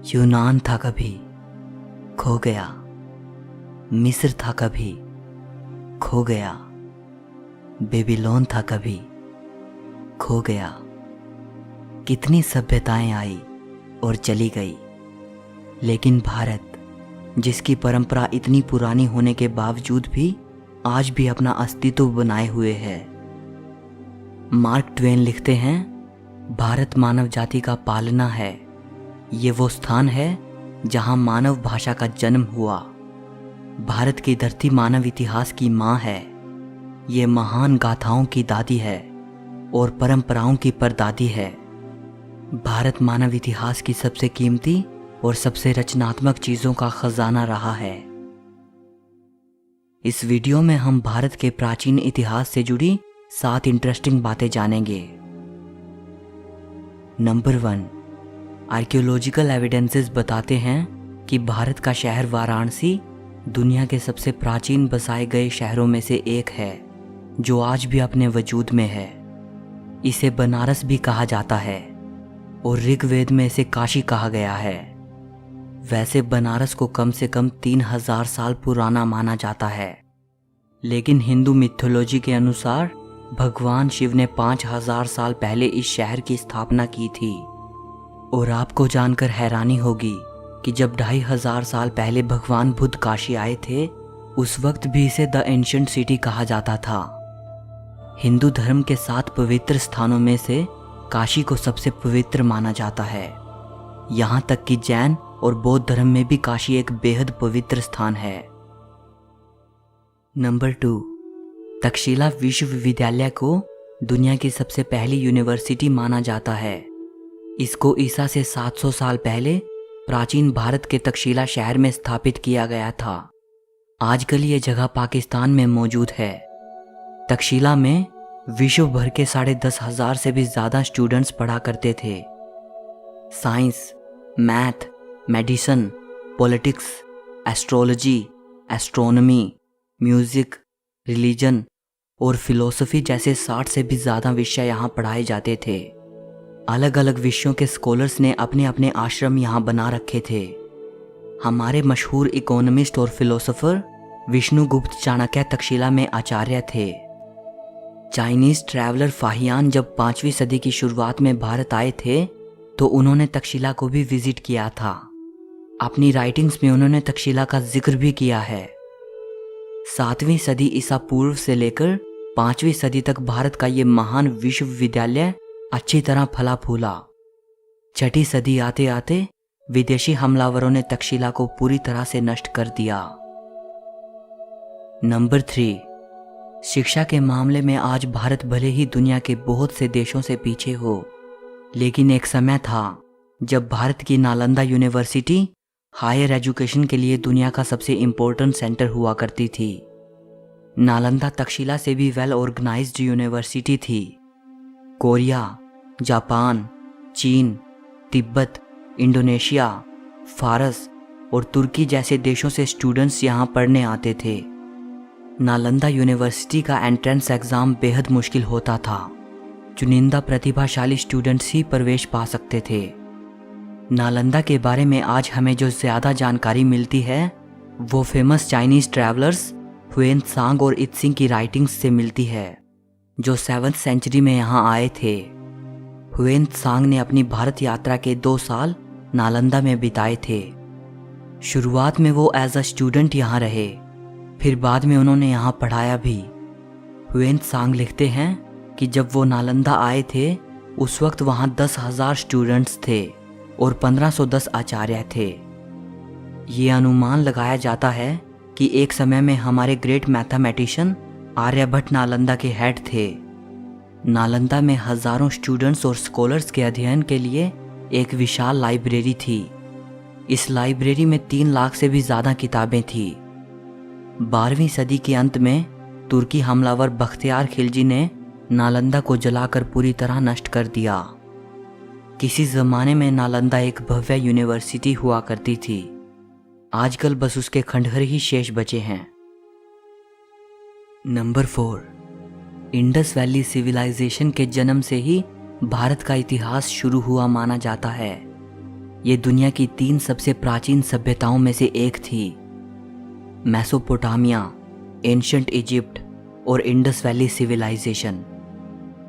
यूनान था कभी, खो गया। मिस्र था कभी, खो गया। बेबीलोन था कभी, खो गया। कितनी सभ्यताएं आई और चली गई, लेकिन भारत, जिसकी परंपरा इतनी पुरानी होने के बावजूद भी आज भी अपना अस्तित्व बनाए हुए है। मार्क ट्वेन लिखते हैं, भारत मानव जाति का पालना है। ये वो स्थान है जहां मानव भाषा का जन्म हुआ। भारत की धरती मानव इतिहास की माँ है। ये महान गाथाओं की दादी है और परंपराओं की परदादी है। भारत मानव इतिहास की सबसे कीमती और सबसे रचनात्मक चीजों का खजाना रहा है। इस वीडियो में हम भारत के प्राचीन इतिहास से जुड़ी 7 इंटरेस्टिंग बातें जानेंगे। नंबर 1, आर्कियोलॉजिकल एविडेंसेस बताते हैं कि भारत का शहर वाराणसी दुनिया के सबसे प्राचीन बसाए गए शहरों में से एक है, जो आज भी अपने वजूद में है। इसे बनारस भी कहा जाता है और ऋग्वेद में इसे काशी कहा गया है। वैसे बनारस को कम से कम 3000 साल पुराना माना जाता है, लेकिन हिंदू मिथोलॉजी के अनुसार भगवान शिव ने 5000 साल पहले इस शहर की स्थापना की थी। और आपको जानकर हैरानी होगी कि जब 2500 साल पहले भगवान बुद्ध काशी आए थे, उस वक्त भी इसे द एंशिएंट सिटी कहा जाता था। हिंदू धर्म के 7 पवित्र स्थानों में से काशी को सबसे पवित्र माना जाता है। यहाँ तक कि जैन और बौद्ध धर्म में भी काशी एक बेहद पवित्र स्थान है। नंबर 2, तक्षशिला विश्वविद्यालय को दुनिया की सबसे पहली यूनिवर्सिटी माना जाता है। इसको ईसा से 700 साल पहले प्राचीन भारत के तक्षशिला शहर में स्थापित किया गया था। आजकल ये जगह पाकिस्तान में मौजूद है। तक्षशिला में विश्व भर के 10,500 से भी ज़्यादा स्टूडेंट्स पढ़ा करते थे। Science, math, medicine, politics, astrology, astronomy, music, religion और फिलॉसफी जैसे 60 से भी ज़्यादा विषय यहाँ पढ़ाए जाते थे। अलग अलग विषयों के स्कॉलर्स ने अपने अपने आश्रम यहाँ बना रखे थे। हमारे मशहूर इकोनॉमिस्ट और फिलोसोफर विष्णुगुप्त चाणक्य तक्षशिला में आचार्य थे। चाइनीज ट्रैवलर फाहियान जब 5वीं सदी की शुरुआत में भारत आए थे, तो उन्होंने तक्षशिला को भी विजिट किया था। अपनी राइटिंग्स में उन्होंने तक्षशिला का जिक्र भी किया है। 7वीं सदी ईसा पूर्व से लेकर 5वीं सदी तक भारत का ये महान विश्वविद्यालय अच्छी तरह फला फूला। 6ठी सदी आते आते विदेशी हमलावरों ने तक्षशिला को पूरी तरह से नष्ट कर दिया। नंबर 3, शिक्षा के मामले में आज भारत भले ही दुनिया के बहुत से देशों से पीछे हो, लेकिन एक समय था जब भारत की नालंदा यूनिवर्सिटी हायर एजुकेशन के लिए दुनिया का सबसे इम्पोर्टेंट सेंटर हुआ करती थी। नालंदा तक्षशिला से भी वेल ऑर्गेनाइज्ड यूनिवर्सिटी थी। कोरिया, जापान, चीन, तिब्बत, इंडोनेशिया, फारस और तुर्की जैसे देशों से स्टूडेंट्स यहाँ पढ़ने आते थे। नालंदा यूनिवर्सिटी का एंट्रेंस एग्ज़ाम बेहद मुश्किल होता था। चुनिंदा प्रतिभाशाली स्टूडेंट्स ही प्रवेश पा सकते थे। नालंदा के बारे में आज हमें जो ज़्यादा जानकारी मिलती है, वो famous Chinese travellers when Tsang और इत्सिंग की राइटिंग्स से मिलती है, जो 7वीं सेंचुरी में यहाँ आए थे। हुएन त्सांग ने अपनी भारत यात्रा के 2 साल नालंदा में बिताए थे। शुरुआत में वो एज अ स्टूडेंट यहाँ रहे, फिर बाद में उन्होंने यहाँ पढ़ाया भी। हुएन त्सांग लिखते हैं कि जब वो नालंदा आए थे, उस वक्त वहाँ 10,000 स्टूडेंट्स थे और 1510 आचार्य थे। ये अनुमान लगाया जाता है कि एक समय में हमारे ग्रेट मैथमेटिशियन आर्यभट्ट नालंदा के हेड थे। नालंदा में हजारों स्टूडेंट्स और स्कॉलर्स के अध्ययन के लिए एक विशाल लाइब्रेरी थी। इस लाइब्रेरी में 3 लाख से भी ज़्यादा किताबें थीं। 12वीं सदी के अंत में तुर्की हमलावर बख्तियार खिलजी ने नालंदा को जलाकर पूरी तरह नष्ट कर दिया। किसी ज़माने में नालंदा एक भव्य यूनिवर्सिटी हुआ करती थी। आजकल बस उसके खंडहर ही शेष बचे हैं। नंबर 4, इंडस वैली सिविलाइजेशन के जन्म से ही भारत का इतिहास शुरू हुआ माना जाता है। ये दुनिया की 3 सबसे प्राचीन सभ्यताओं में से एक थी, मेसोपोटामिया, एंशिएंट इजिप्ट और इंडस वैली सिविलाइजेशन।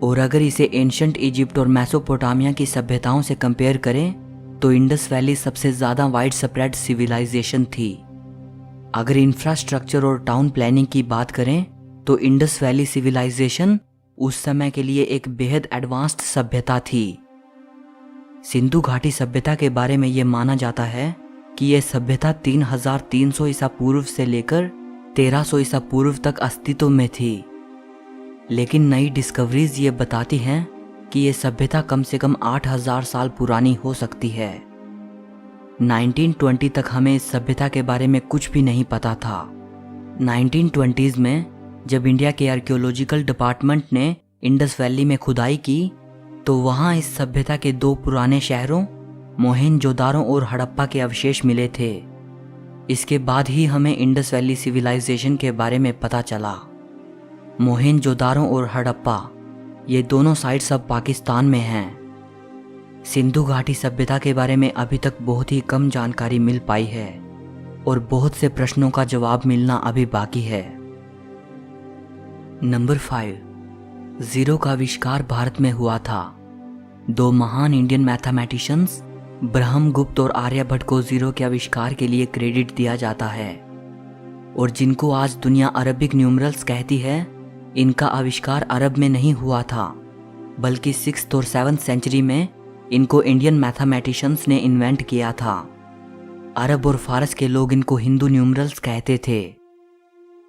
और अगर इसे एंशिएंट इजिप्ट और मेसोपोटामिया की सभ्यताओं से कंपेयर करें तो इंडस वैली सबसे ज़्यादा वाइड स्प्रेड सिविलाइजेशन थी। अगर इंफ्रास्ट्रक्चर और टाउन प्लानिंग की बात करें तो इंडस वैली सिविलाइजेशन उस समय के लिए एक बेहद एडवांस्ड सभ्यता थी। सिंधु घाटी सभ्यता के बारे में ये माना जाता है कि यह सभ्यता 3300 ईसा पूर्व से लेकर 1300 ईसा पूर्व तक अस्तित्व में थी। लेकिन नई डिस्कवरीज ये बताती हैं कि यह सभ्यता कम से कम 8000 साल पुरानी हो सकती है। 1920 तक हमें इस सभ्यता के बारे में कुछ भी नहीं पता था। 1920s में जब इंडिया के आर्कियोलॉजिकल डिपार्टमेंट ने इंडस वैली में खुदाई की तो वहाँ इस सभ्यता के 2 पुराने शहरों मोहेंजोदारो और हड़प्पा के अवशेष मिले थे। इसके बाद ही हमें इंडस वैली सिविलाइजेशन के बारे में पता चला। मोहेंजोदारो और हड़प्पा ये दोनों साइट्स अब पाकिस्तान में हैं। सिंधु घाटी सभ्यता के बारे में अभी तक बहुत ही कम जानकारी मिल पाई है और बहुत से प्रश्नों का जवाब मिलना अभी बाकी है। नंबर 5, जीरो का आविष्कार भारत में हुआ था। 2 महान इंडियन मैथमेटिशियंस ब्रह्मगुप्त और आर्यभट्ट को जीरो के आविष्कार के लिए क्रेडिट दिया जाता है और जिनको आज दुनिया अरबिक न्यूमरल्स कहती है, इनका आविष्कार अरब में नहीं हुआ था बल्कि 6th और 7th सेंचुरी में इनको इंडियन मैथमेटिशियंस ने इन्वेंट किया था। अरब और फारस के लोग इनको हिंदू न्यूमरल्स कहते थे।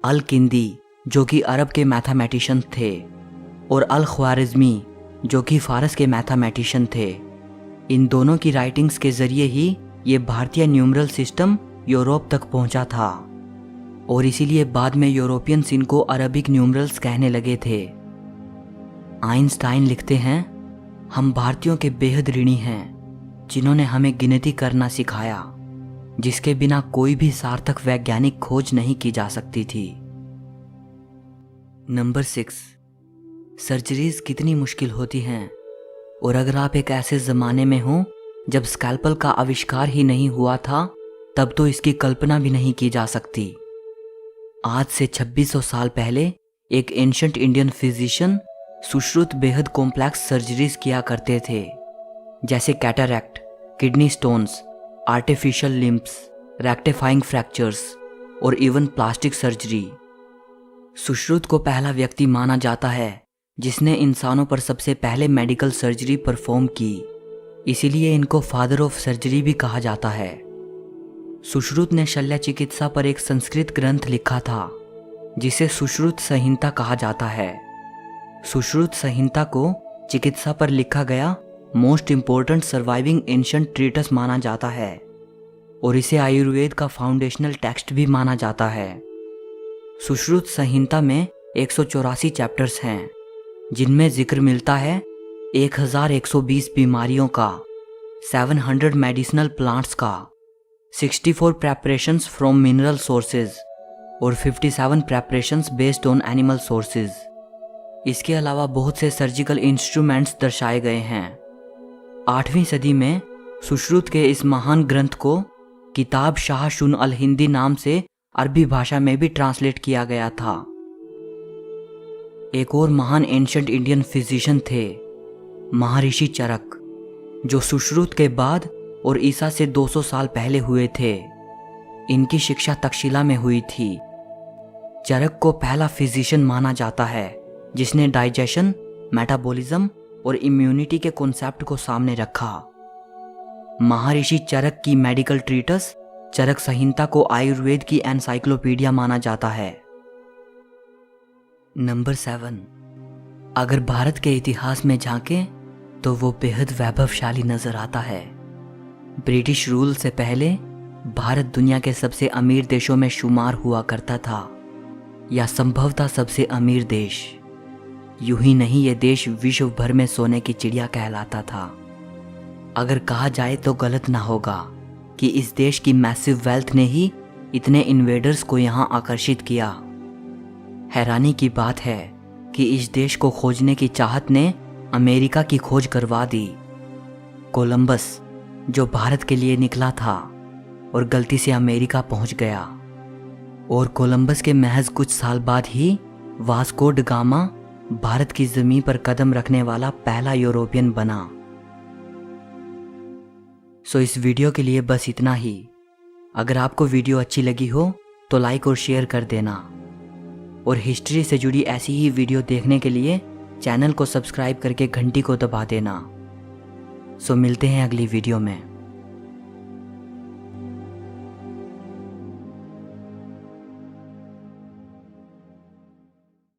अल किंदी जो कि अरब के मैथमेटिशियन थे और अल ख्वारिज़मी जो कि फारस के मैथमेटिशियन थे। इन दोनों की राइटिंग्स के जरिए ही ये भारतीय न्यूमरल सिस्टम यूरोप तक पहुंचा था और इसीलिए बाद में यूरोपियंस इनको अरबिक न्यूमरल्स कहने लगे थे। आइंस्टाइन लिखते हैं, हम भारतीयों के बेहद ऋणी हैं जिन्होंने हमें गिनती करना सिखाया, जिसके बिना कोई भी सार्थक वैज्ञानिक खोज नहीं की जा सकती थी। नंबर 6, सर्जरीज कितनी मुश्किल होती हैं और अगर आप एक ऐसे ज़माने में हो जब स्कैल्पल का आविष्कार ही नहीं हुआ था तब तो इसकी कल्पना भी नहीं की जा सकती। आज से 2600 साल पहले एक एंशिएंट इंडियन फिजिशियन सुश्रुत बेहद कॉम्प्लेक्स सर्जरीज किया करते थे, जैसे cataract, kidney stones, artificial limbs, rectifying fractures और इवन प्लास्टिक सर्जरी। सुश्रुत को पहला व्यक्ति माना जाता है जिसने इंसानों पर सबसे पहले मेडिकल सर्जरी परफॉर्म की, इसीलिए इनको फादर ऑफ सर्जरी भी कहा जाता है। सुश्रुत ने शल्य चिकित्सा पर एक संस्कृत ग्रंथ लिखा था जिसे सुश्रुत संहिता कहा जाता है। सुश्रुत संहिता को चिकित्सा पर लिखा गया most important surviving ancient treatise माना जाता है और इसे आयुर्वेद का फाउंडेशनल टेक्स्ट भी माना जाता है। सुश्रुत संहिता में 184 चैप्टर्स हैं जिनमें जिक्र मिलता है 1120 बीमारियों का, 700 मेडिसिनल प्लांट्स का, 64 प्रेपरेशंस फ्रॉम मिनरल सोर्सेज और 57 preparations based on animal sources. इसके अलावा बहुत से सर्जिकल इंस्ट्रूमेंट्स दर्शाए गए हैं। 8वीं सदी में सुश्रुत के इस महान ग्रंथ को किताब शाह शुन अल हिंदी नाम से अरबी भाषा में भी ट्रांसलेट किया गया था। एक और महान एंशिएंट इंडियन फिजिशियन थे महर्षि चरक, जो सुश्रुत के बाद और ईसा से 200 साल पहले हुए थे। इनकी शिक्षा तक्षशिला में हुई थी। चरक को पहला फिजिशियन माना जाता है जिसने डाइजेशन, मेटाबॉलिज्म और इम्यूनिटी के कॉन्सेप्ट को सामने रखा। महर्षि चरक की मेडिकल ट्रीटस चरक संहिता को आयुर्वेद की एनसाइक्लोपीडिया माना जाता है। नंबर 7, अगर भारत के इतिहास में झांकें तो वो बेहद वैभवशाली नजर आता है। ब्रिटिश रूल से पहले भारत दुनिया के सबसे अमीर देशों में शुमार हुआ करता था, या संभवतः सबसे अमीर देश। यूं ही नहीं, ये देश विश्व भर में सोने की चिड़िया कहलाता था। अगर कहा जाए तो गलत ना होगा कि इस देश की मैसिव वेल्थ ने ही इतने इन्वेडर्स को यहां आकर्षित किया। हैरानी की बात है कि इस देश को खोजने की चाहत ने अमेरिका की खोज करवा दी। कोलंबस जो भारत के लिए निकला था और गलती से अमेरिका पहुंच गया। और कोलंबस के महज कुछ साल बाद ही वास्को ड गामा भारत की जमीन पर कदम रखने वाला पहला यूरोपियन बना। सो इस वीडियो के लिए बस इतना ही। अगर आपको वीडियो अच्छी लगी हो तो लाइक और शेयर कर देना, और हिस्ट्री से जुड़ी ऐसी ही वीडियो देखने के लिए चैनल को सब्सक्राइब करके घंटी को दबा देना। सो मिलते हैं अगली वीडियो में।